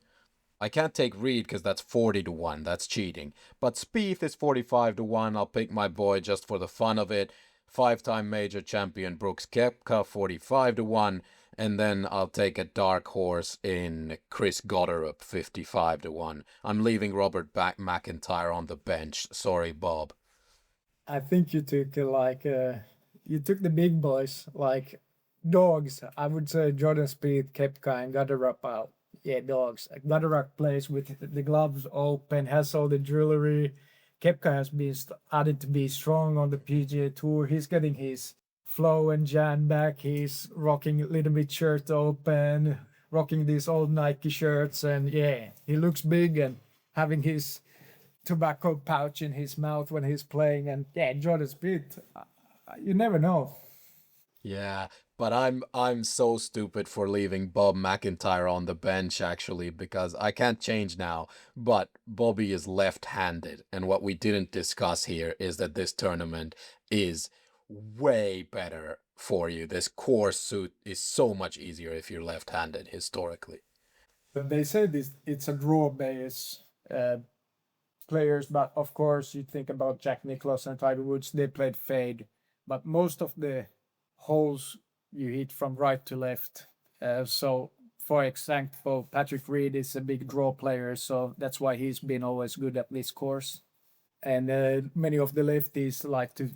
I can't take Reed because that's 40-1. That's cheating. But Spieth is 45-1. I'll pick my boy just for the fun of it. 5-time major champion Brooks Koepka, 45-1. And then I'll take a dark horse in Chris Gotterup, 55-1. I'm leaving Robert McIntyre on the bench. Sorry, Bob. I think you took you took the big boys, like dogs. I would say Jordan Spieth, Koepka, and Gotterup out. Yeah, dogs. Gotterup plays with the gloves open, has all the jewelry. Koepka has been started to be strong on the PGA Tour. He's getting his flow and Jan back. He's rocking a little bit shirt open, rocking these old Nike shirts, and yeah, he looks big and having his tobacco pouch in his mouth when he's playing. And yeah, Jordan Spieth, you never know. Yeah, but I'm so stupid for leaving Bob McIntyre on the bench actually because I can't change now, but Bobby is left-handed and what we didn't discuss here is that this tournament is way better for you. This course suit is so much easier if you're left-handed historically. But they say it's a draw base players, but of course you think about Jack Nicklaus and Tiger Woods, they played fade, but most of the holes you hit from right to left. So, for example, Patrick Reed is a big draw player, so that's why he's been always good at this course. And many of the lefties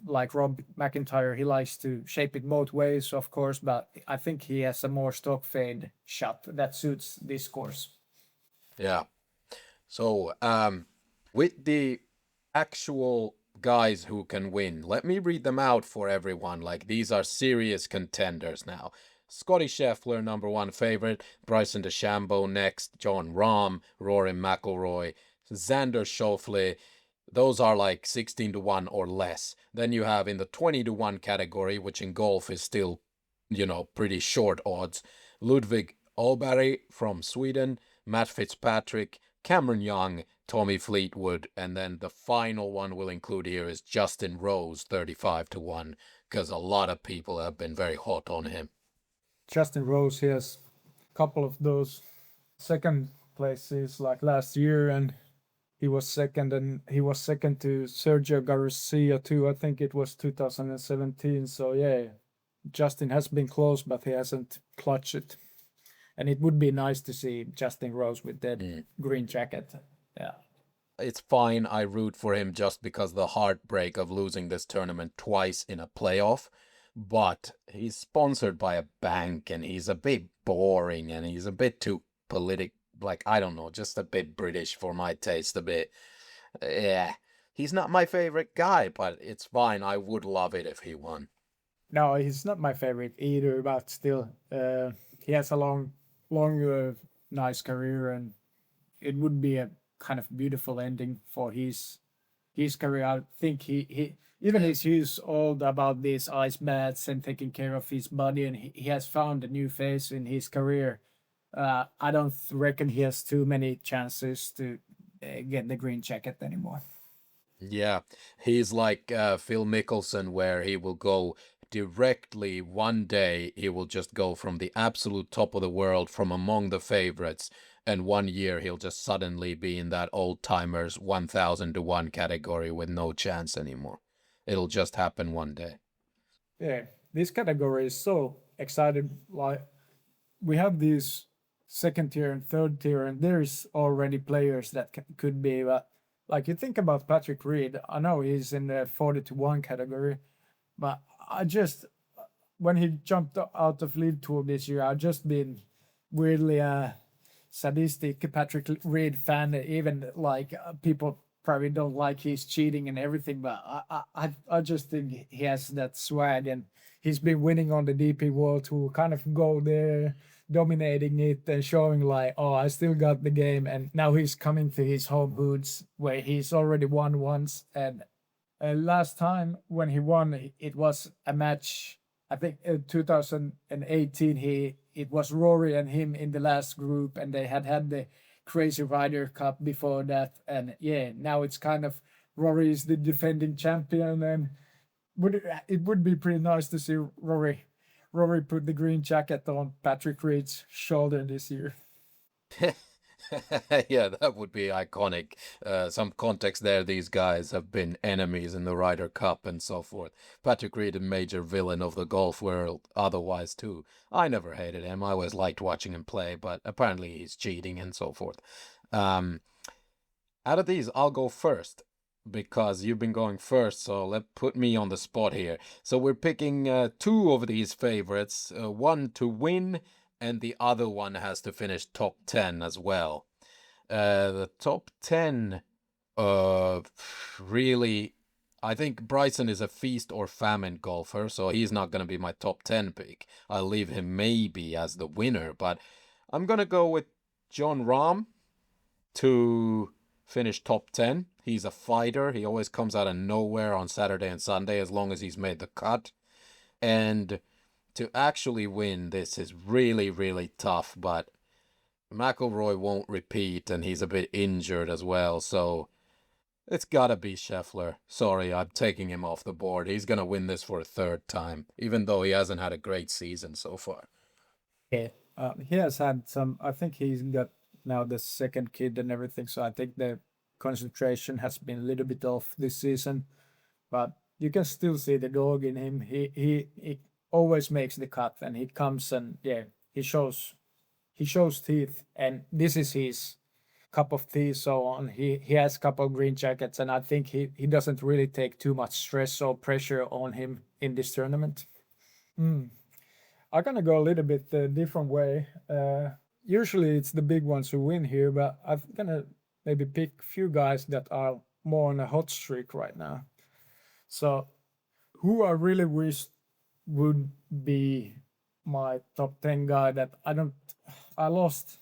like Rob McIntyre, he likes to shape it both ways, of course, but I think he has a more stock fade shot that suits this course. Yeah. So, with the actual guys who can win. Let me read them out for everyone. Like, these are serious contenders now. Scottie Scheffler, number one favorite. Bryson DeChambeau next. Jon Rahm, Rory McIlroy, Xander Schauffele. Those are like 16-1 or less. Then you have in the 20-1 category, which in golf is still, pretty short odds. Ludwig Åberg from Sweden, Matt Fitzpatrick, Cameron Young, Tommy Fleetwood, and then the final one we'll include here is Justin Rose, 35-1, because a lot of people have been very hot on him. Justin Rose, he has a couple of those second places like last year, and he was second to Sergio Garcia too. I think it was 2017. So yeah, Justin has been close, but he hasn't clutched it. And it would be nice to see Justin Rose with that green jacket. Yeah. It's fine. I root for him just because the heartbreak of losing this tournament twice in a playoff. But he's sponsored by a bank and he's a bit boring and he's a bit too I don't know, just a bit British for my taste a bit. Yeah. He's not my favorite guy, but it's fine. I would love it if he won. No, he's not my favorite either, but still, he has a long, nice career, and it would be a kind of beautiful ending for his career. I think he even he's old about these ice baths and taking care of his body, and he has found a new phase in his career. I don't reckon he has too many chances to get the green jacket anymore. Yeah, he's like Phil Mickelson, where he will go directly one day, he will just go from the absolute top of the world, from among the favorites, and 1 year he'll just suddenly be in that old-timers 1,000-1 category with no chance anymore. It'll just happen one day. Yeah, this category is so exciting. Like, we have these second tier and third tier, and there's already players that could be Like you think about Patrick Reed, I know he's in the 40-1 category, but I just when he jumped out of Lead Tour this year, I've just been weirdly sadistic Patrick Reed fan. Even like people probably don't like he's cheating and everything, but I just think he has that swag, and he's been winning on the DP World to kind of go there, dominating it and showing like, oh, I still got the game. And now he's coming to his home hoods where he's already won once. And last time when he won, it was a match. I think 2018. It was Rory and him in the last group, and they had the crazy Ryder Cup before that. And yeah, now it's kind of Rory is the defending champion, and it would be pretty nice to see Rory put the green jacket on Patrick Reed's shoulder this year. Yeah, that would be iconic. Some context there, these guys have been enemies in the Ryder Cup and so forth. Patrick Reed, a major villain of the golf world otherwise too. I never hated him. I always liked watching him play, but apparently he's cheating and so forth. Out of these, I'll go first because you've been going first, so put me on the spot here. So we're picking two of these favorites, one to win, and the other one has to finish top 10 as well. The top 10, really, I think Bryson is a feast or famine golfer, so he's not going to be my top 10 pick. I'll leave him maybe as the winner, but I'm going to go with Jon Rahm to finish top 10. He's a fighter. He always comes out of nowhere on Saturday and Sunday as long as he's made the cut. And to actually win this is really, really tough, but McIlroy won't repeat, and he's a bit injured as well, so it's gotta be Scheffler. Sorry, I'm taking him off the board. He's gonna win this for a third time, even though he hasn't had a great season so far. Yeah, he has had some. I think he's got now the second kid and everything, so I think the concentration has been a little bit off this season, but you can still see the dog in him. He always makes the cut, and he comes and yeah, he shows teeth, and this is his cup of tea. So on, he has a couple of green jackets, and I think he doesn't really take too much stress or pressure on him in this tournament. I'm gonna go a little bit different way. Usually it's the big ones who win here, but I'm gonna maybe pick a few guys that are more on a hot streak right now. So who I really wish would be my top 10 guy that I lost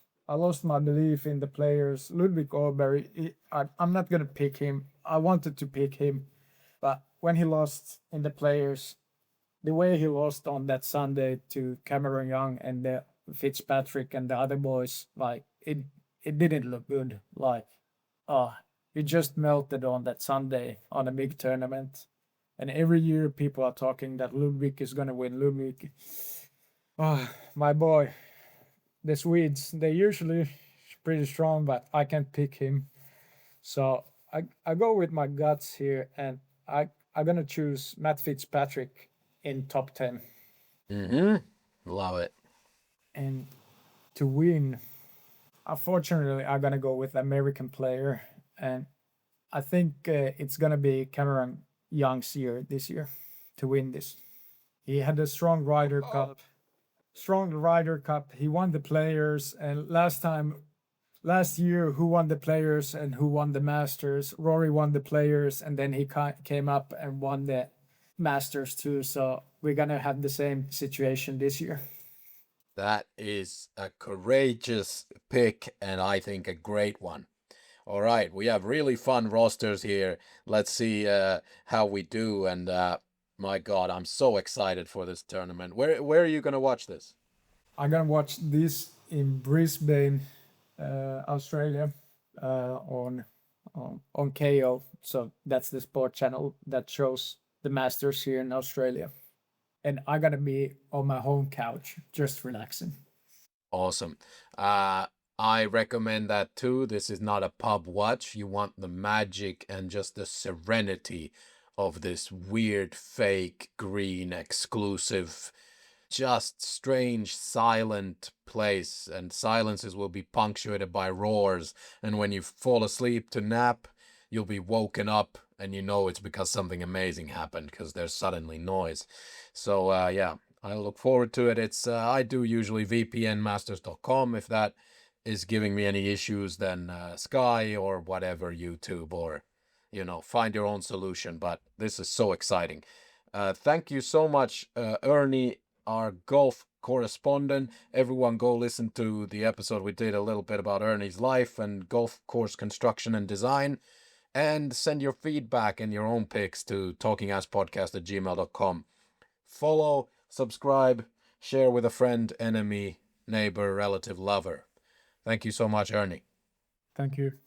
my belief in the players. Ludwig Åberg, I'm not gonna pick him. I wanted to pick him, but when he lost in the players, the way he lost on that Sunday to Cameron Young and the Fitzpatrick and the other boys, like it didn't look good. Like, he just melted on that Sunday on a big tournament. And every year people are talking that Ludwig is gonna win. Ludwig, my boy, the Swedes, they're usually pretty strong, but I can't pick him. So I go with my guts here, and I'm gonna choose Matt Fitzpatrick in top 10. Love it. And to win, unfortunately, I'm gonna go with American player, and I think it's gonna be Cameron Young's year this year to win this. He had a strong Ryder Cup. He won the players, and last year, who won the players and who won the Masters? Rory won the players, and then he came up and won the Masters too. So we're gonna have the same situation this year. That is a courageous pick, and I think a great one. All right, we have really fun rosters here. Let's see how we do. And my God, I'm so excited for this tournament. Where are you gonna watch this? I'm gonna watch this in Brisbane, Australia, on KO. So that's the sport channel that shows the Masters here in Australia. And I'm gonna be on my home couch, just relaxing. Awesome. I recommend that too. This is not a pub watch. You want the magic and just the serenity of this weird, fake, green, exclusive, just strange, silent place. And silences will be punctuated by roars. And when you fall asleep to nap, you'll be woken up and you know it's because something amazing happened because there's suddenly noise. So yeah, I look forward to it. It's I do usually vpnmasters.com. If that is giving me any issues, then Sky or whatever, YouTube, or find your own solution. But this is so exciting. Thank you so much, Ernie, our golf correspondent. Everyone go listen to the episode we did a little bit about Ernie's life and golf course construction and design, and send your feedback and your own picks to talkingasspodcast@gmail.com. Follow, subscribe, share with a friend, enemy, neighbor, relative, lover. Thank you so much, Ernie. Thank you.